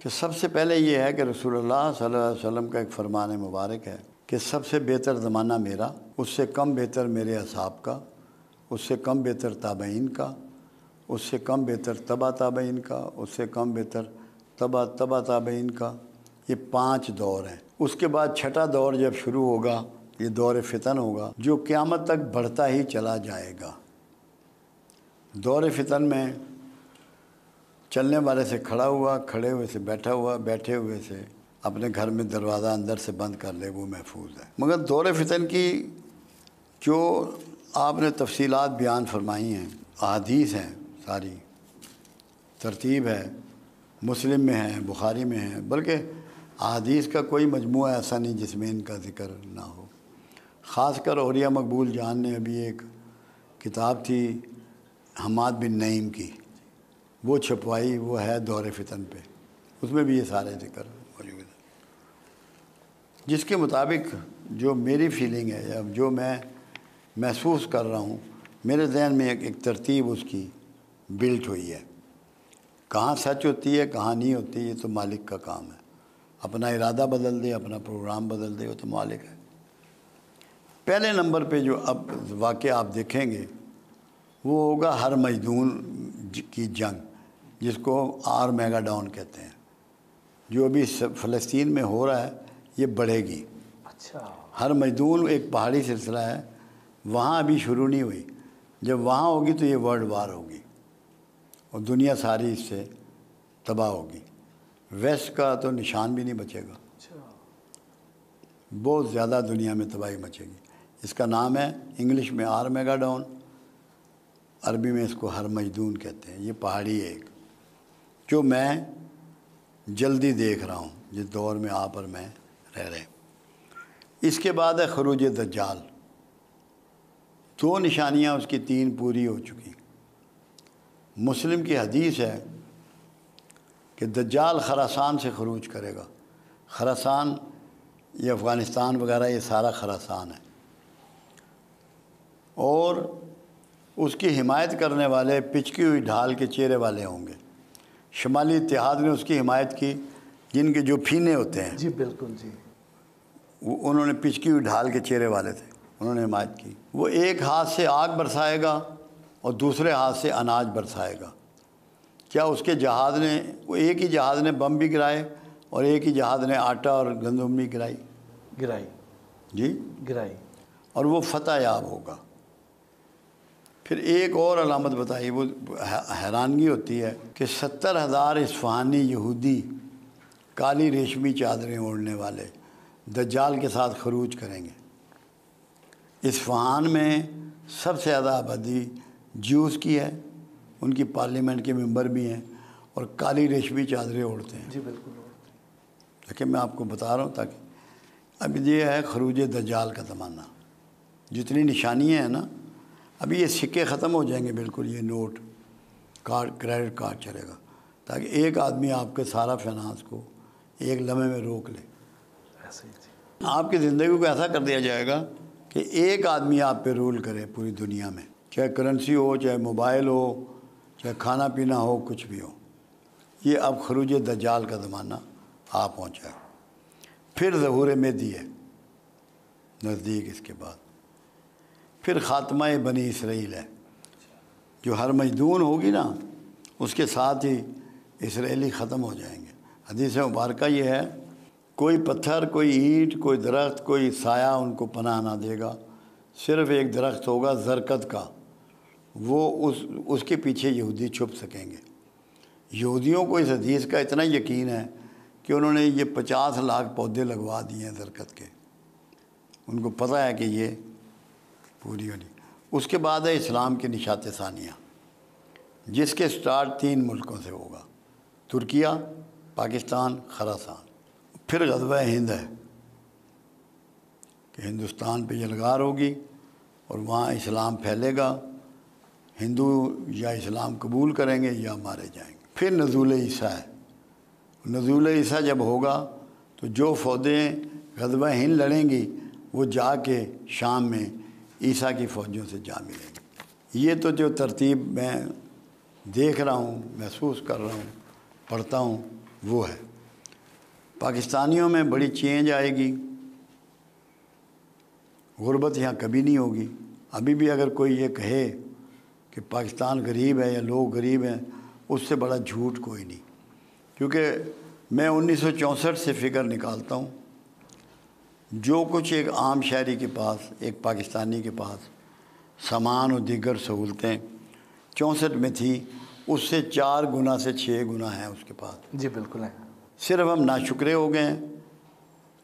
کہ سب سے پہلے یہ ہے کہ رسول اللہ صلی اللہ علیہ وسلم کا ایک فرمان مبارک ہے کہ سب سے بہتر زمانہ میرا، اس سے کم بہتر میرے اصحاب کا، اس سے کم بہتر تابعین کا، اس سے کم بہتر تبع تابعین کا، اس سے کم بہتر تبع تابعین کا۔ یہ 5 دور ہیں۔ اس کے بعد چھٹا دور جب شروع ہوگا، یہ دور فتن ہوگا جو قیامت تک بڑھتا ہی چلا جائے گا۔ دور فتن میں چلنے والے سے کھڑا ہوا، کھڑے ہوئے سے بیٹھا ہوا، بیٹھے ہوئے سے اپنے گھر میں دروازہ اندر سے بند کر لے، وہ محفوظ ہے۔ مگر دور فتن کی جو آپ نے تفصیلات بیان فرمائی ہیں، احادیث ہیں، ساری ترتیب ہے، مسلم میں ہے، بخاری میں ہے، بلکہ احادیث کا کوئی مجموعہ ایسا نہیں جس میں ان کا ذکر نہ ہو۔ خاص کر اولیاء مقبول جان نے ابھی ایک کتاب تھی حماد بن نعیم کی، وہ چھپوائی، وہ ہے دور فتن پہ، اس میں بھی یہ سارے ذکر موجود ہیں، جس کے مطابق جو میری فیلنگ ہے یا جو میں محسوس کر رہا ہوں، میرے ذہن میں ایک ترتیب اس کی بلٹ ہوئی ہے۔ کہاں سچ ہوتی ہے کہاں نہیں ہوتی، یہ تو مالک کا کام ہے۔ اپنا ارادہ بدل دے، اپنا پروگرام بدل دے، وہ تو مالک ہے۔ پہلے نمبر پہ جو اب واقعہ آپ دیکھیں گے وہ ہوگا ہر مجدون کی جنگ، جس کو آر میگاڈون کہتے ہیں، جو ابھی فلسطین میں ہو رہا ہے، یہ بڑھے گی۔ اچھا، ہر مجدون ایک پہاڑی سلسلہ ہے، وہاں ابھی شروع نہیں ہوئی، جب وہاں ہوگی تو یہ ورلڈ وار ہوگی اور دنیا ساری اس سے تباہ ہوگی۔ ویسٹ کا تو نشان بھی نہیں بچے گا، بہت زیادہ دنیا میں تباہی مچے گی۔ اس کا نام ہے انگلش میں آر میگاڈون، عربی میں اس کو ہر مجدون کہتے ہیں۔ یہ پہاڑی ہے ایک، جو میں جلدی دیکھ رہا ہوں، جس دور میں آپ اور میں رہ رہے ہیں۔ اس کے بعد ہے خروج دجال۔ 2 نشانیاں اس کی 3 پوری ہو چکی۔ مسلم کی حدیث ہے کہ دجال خراسان سے خروج کرے گا۔ خراسان یہ افغانستان وغیرہ، یہ سارا خراسان ہے، اور اس کی حمایت کرنے والے پچکی ہوئی ڈھال کے چہرے والے ہوں گے۔ شمالی اتحاد نے اس کی حمایت کی، جن کے جو پھینے ہوتے ہیں، جی بالکل جی، انہوں نے پچکی ہوئی ڈھال کے چہرے والے تھے، انہوں نے حمایت کی۔ وہ ایک ہاتھ سے آگ برسائے گا اور دوسرے ہاتھ سے اناج برسائے گا۔ کیا اس کے جہاز نے، وہ ایک ہی جہاز نے بم بھی گرائے اور ایک ہی جہاز نے آٹا اور گندم بھی گرائی جی، اور وہ فتح یاب ہوگا۔ پھر ایک اور علامت بتائی، وہ حیرانگی ہوتی ہے کہ 70,000 اصفہانی یہودی کالی ریشمی چادریں اوڑھنے والے دجال کے ساتھ خروج کریں گے۔ اصفہان میں سب سے زیادہ آبادی جیوز کی ہے، ان کی پارلیمنٹ کے ممبر بھی ہیں، اور کالی ریشمی چادریں اوڑھتے ہیں۔ جی بالکل اوڑھتے ہیں۔ لیکن میں آپ کو بتا رہا ہوں تاکہ اب یہ ہے خروج دجال کا زمانہ۔ جتنی نشانیاں ہیں نا، ابھی یہ سکے ختم ہو جائیں گے بالکل، یہ نوٹ کارڈ، کریڈٹ کارڈ چلے گا، تاکہ ایک آدمی آپ کے سارا فائنانس کو ایک لمحے میں روک لے۔ ایسے ہی جی، آپ کی زندگی کو ایسا کر دیا جائے گا کہ ایک آدمی آپ پہ رول کرے پوری دنیا میں، چاہے کرنسی ہو، چاہے موبائل ہو، چاہے کھانا پینا ہو، کچھ بھی ہو۔ یہ اب خروج دجال کا زمانہ آ پہنچا ہے۔ پھر ظہور مہدی ہے نزدیک، اس کے بعد پھر خاتمہ بنی اسرائیل ہے، جو ہر مجدون ہوگی نا، اس کے ساتھ ہی اسرائیلی ختم ہو جائیں گے۔ حدیث مبارکہ یہ ہے، کوئی پتھر، کوئی اینٹ، کوئی درخت، کوئی سایہ ان کو پناہ نہ دے گا۔ صرف ایک درخت ہوگا زرکت کا، وہ اس کے پیچھے یہودی چھپ سکیں گے۔ یہودیوں کو اس حدیث کا اتنا یقین ہے کہ انہوں نے یہ 50 لاکھ پودے لگوا دیے ہیں درخت کے، ان کو پتہ ہے کہ یہ پوری ہونی۔ اس کے بعد ہے اسلام کی نشات ثانیہ، جس کے سٹارٹ 3 ملکوں سے ہوگا، ترکیہ، پاکستان، خراسان۔ پھر غزوہ ہند ہے کہ ہندوستان پہ یلغار ہوگی اور وہاں اسلام پھیلے گا، ہندو یا اسلام قبول کریں گے یا مارے جائیں گے۔ پھر نزول عیسیٰ ہے۔ نزول عیسیٰ جب ہوگا تو جو فوجیں غزوہ ہند لڑیں گی، وہ جا کے شام میں عیسیٰ کی فوجوں سے جا ملیں گے۔ یہ تو جو ترتیب میں دیکھ رہا ہوں، محسوس کر رہا ہوں، پڑھتا ہوں، وہ ہے۔ پاکستانیوں میں بڑی چینج آئے گی، غربت یہاں کبھی نہیں ہوگی۔ ابھی بھی اگر کوئی یہ کہے کہ پاکستان غریب ہے یا لوگ غریب ہیں، اس سے بڑا جھوٹ کوئی نہیں، کیونکہ میں 1964 سے فگر نکالتا ہوں، جو کچھ ایک عام شہری کے پاس، ایک پاکستانی کے پاس سامان و دیگر سہولتیں 64 میں تھی، اس سے 4 گنا سے 6 گنا ہیں اس کے پاس۔ جی بالکل ہے۔ صرف ہم ناشکرے ہو گئے ہیں،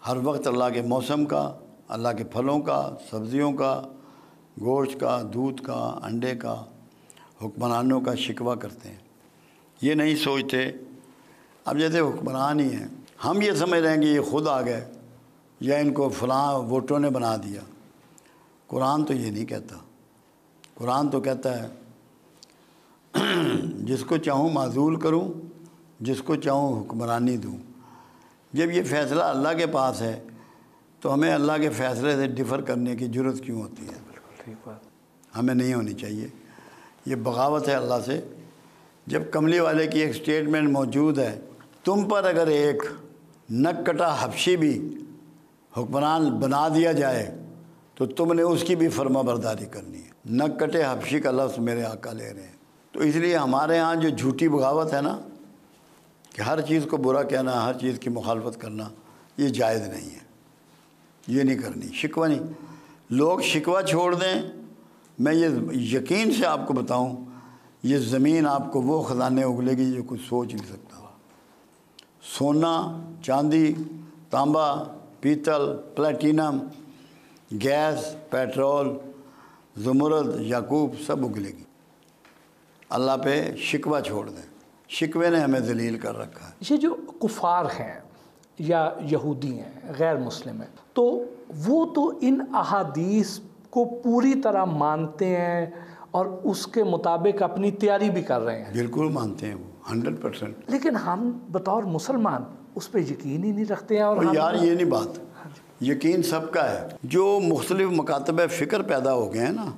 ہر وقت اللہ کے موسم کا، اللہ کے پھلوں کا، سبزیوں کا، گوشت کا، دودھ کا، انڈے کا، حکمرانوں کا شکوہ کرتے ہیں، یہ نہیں سوچتے۔ اب جیسے حکمران ہی ہیں، ہم یہ سمجھ رہے ہیں کہ یہ خود آ گئے یا ان کو فلاں ووٹوں نے بنا دیا۔ قرآن تو یہ نہیں کہتا، قرآن تو کہتا ہے جس کو چاہوں معزول کروں، جس کو چاہوں حکمرانی دوں۔ جب یہ فیصلہ اللہ کے پاس ہے تو ہمیں اللہ کے فیصلے سے ڈفر کرنے کی ضرورت کیوں ہوتی ہے؟ بالکل ٹھیک بات۔ ہمیں نہیں ہونی چاہیے، یہ بغاوت ہے اللہ سے۔ جب کملی والے کی ایک سٹیٹمنٹ موجود ہے، تم پر اگر ایک نک کٹا حبشی بھی حکمران بنا دیا جائے تو تم نے اس کی بھی فرما برداری کرنی ہے۔ نک کٹے حبشی کا لفظ میرے آقا لے رہے ہیں۔ تو اس لیے ہمارے ہاں جو جھوٹی بغاوت ہے نا، کہ ہر چیز کو برا کہنا، ہر چیز کی مخالفت کرنا، یہ جائز نہیں ہے، یہ نہیں کرنی۔ شکوہ نہیں، لوگ شکوہ چھوڑ دیں۔ میں یہ یقین سے آپ کو بتاؤں، یہ زمین آپ کو وہ خزانے اگلے گی جو کچھ سوچ نہیں سکتا۔ سونا، چاندی، تانبا، پیتل، پلیٹینم، گیس، پیٹرول، زمرد، یاقوت، سب اگلے گی۔ اللہ پہ شکوہ چھوڑ دیں، شکوے نے ہمیں ذلیل کر رکھا ہے۔ یہ جو کفار ہیں یا یہودی ہیں، غیر مسلم ہیں، تو وہ تو ان احادیث کو پوری طرح مانتے ہیں اور اس کے مطابق اپنی تیاری بھی کر رہے ہیں۔ بالکل مانتے ہیں وہ 100%۔ لیکن ہم بطور مسلمان اس پہ یقین ہی نہیں رکھتے ہیں۔ اور یار یہ نہیں بات، یقین سب کا ہے۔ جو مختلف مکاتب فکر پیدا ہو گئے ہیں نا،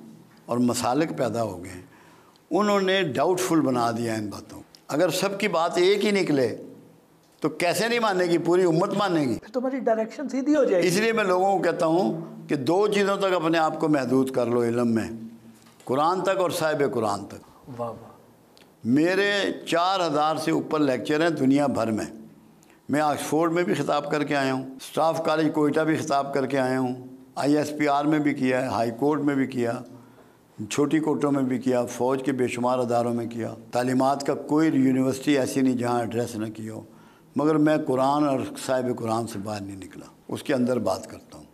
اور مسالک پیدا ہو گئے ہیں، انہوں نے ڈاؤٹ فل بنا دیا ان باتوں۔ اگر سب کی بات ایک ہی نکلے تو کیسے نہیں مانے گی؟ پوری امت مانے گی۔ پھر تمہاری ڈائریکشن سیدھی ہو جائے گی۔ اس لیے میں لوگوں کو کہتا ہوں کہ 2 چیزوں تک اپنے آپ کو محدود کر لو علم میں، قرآن تک اور صاحب قرآن تک۔ واہ واہ۔ میرے 4000 سے اوپر لیکچر ہیں دنیا بھر میں۔ میں آکسفورڈ میں بھی خطاب کر کے آیا ہوں، اسٹاف کالج کوئٹہ بھی خطاب کر کے آیا ہوں، ISPR میں بھی کیا ہے، ہائی کورٹ میں بھی کیا، چھوٹی کورٹوں میں بھی کیا، فوج کے بے شمار اداروں میں کیا۔ تعلیمات کا کوئی یونیورسٹی ایسی نہیں جہاں ایڈریس نہ کیا ہو، مگر میں قرآن اور صاحب قرآن سے باہر نہیں نکلا، اس کے اندر بات کرتا ہوں۔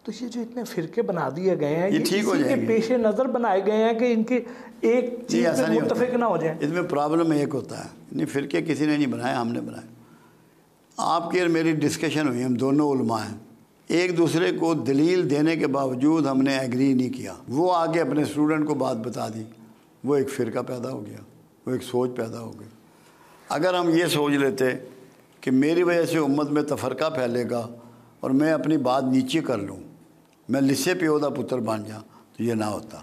تو یہ جو اتنے فرقے بنا دیے گئے ہیں، یہ ٹھیک ہو اسی جائیں کے گے۔ پیش نظر بنائے گئے ہیں کہ ان کے ایک چیز ایسا پہ نہیں ہوتا، متفق نہ ہو جائیں۔ اس میں پرابلم ایک ہوتا ہے، نہیں فرقے کسی نے نہیں بنائے، ہم نے بنائے۔ آپ کی اور میری ڈسکشن ہوئی، ہم دونوں علماء ہیں، ایک دوسرے کو دلیل دینے کے باوجود ہم نے ایگری نہیں کیا۔ وہ آگے اپنے اسٹوڈنٹ کو بات بتا دی، وہ ایک فرقہ پیدا ہو گیا، وہ ایک سوچ پیدا ہو گئی۔ اگر ہم یہ سوچ لیتے کہ میری وجہ سے امت میں تفرقہ پھیلے گا اور میں اپنی بات نیچے کر لوں، میں لسے پیودہ پتر بن جاؤں، تو یہ نہ ہوتا۔